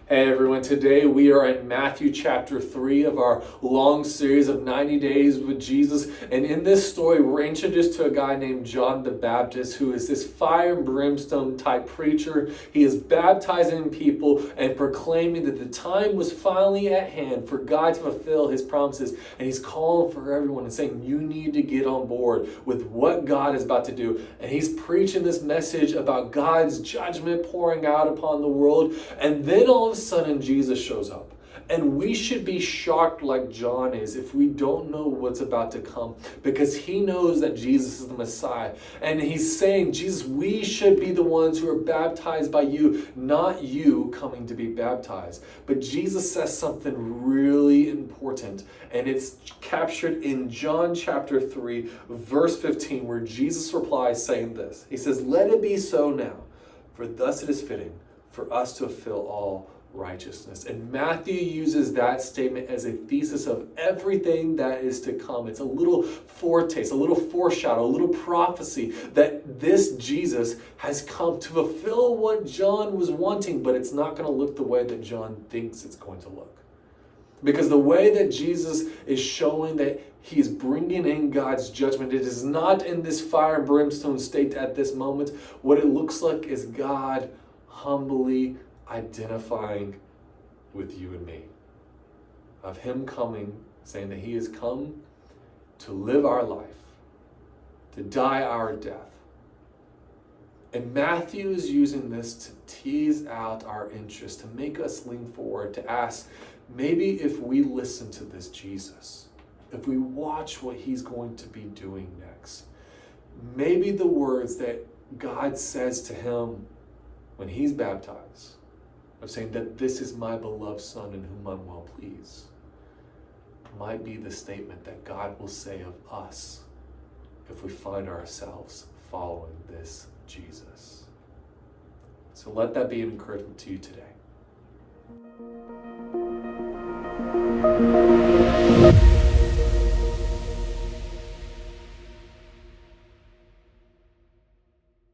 Hey everyone, today we are in Matthew chapter 3 of our long series of 90 days with Jesus. And in this story, we're introduced to a guy named John the Baptist, who is this fire and brimstone type preacher. He is baptizing people and proclaiming that the time was finally at hand for God to fulfill his promises. And he's calling for everyone and saying, you need to get on board with what God is about to do. And he's preaching this message about God's judgment pouring out upon the world. And then all of a sudden Jesus shows up, and we should be shocked like John is if we don't know what's about to come, because he knows that Jesus is the Messiah, and he's saying, Jesus, we should be the ones who are baptized by you, not you coming to be baptized. But Jesus says something really important, and it's captured in John chapter 3 verse 15, where Jesus replies saying this. He says, let it be so now, for thus it is fitting for us to fulfill all righteousness. And Matthew uses that statement as a thesis of everything that is to come. It's a little foretaste, a little foreshadow, a little prophecy that this Jesus has come to fulfill what John was wanting, but it's not going to look the way that John thinks it's going to look. Because the way that Jesus is showing that he's bringing in God's judgment, it is not in this fire and brimstone state at this moment. What it looks like is God humbly identifying with you and me, of him coming, saying that he has come to live our life, to die our death. And Matthew is using this to tease out our interest, to make us lean forward, to ask, maybe if we listen to this Jesus, if we watch what he's going to be doing next, maybe the words that God says to him when he's baptized, of saying that this is my beloved Son in whom I'm well pleased, might be the statement that God will say of us if we find ourselves following this Jesus. So let that be an encouragement to you today.